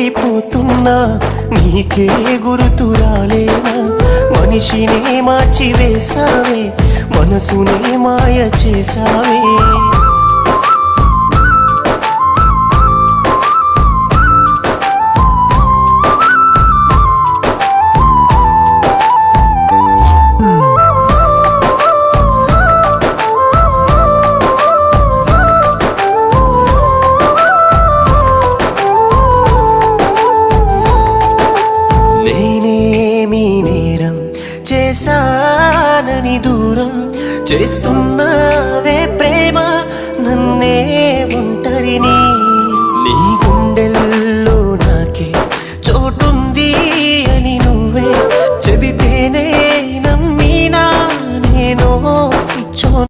వెళ్ళిపోతున్నా నీకే గుర్తు రాలేనా మనిషినే మార్చి వేసావే మనసునే మాయ చేసావే చేసానని దూరం చేస్తున్నావే ప్రేమ నన్నే ఒంటరిని నీ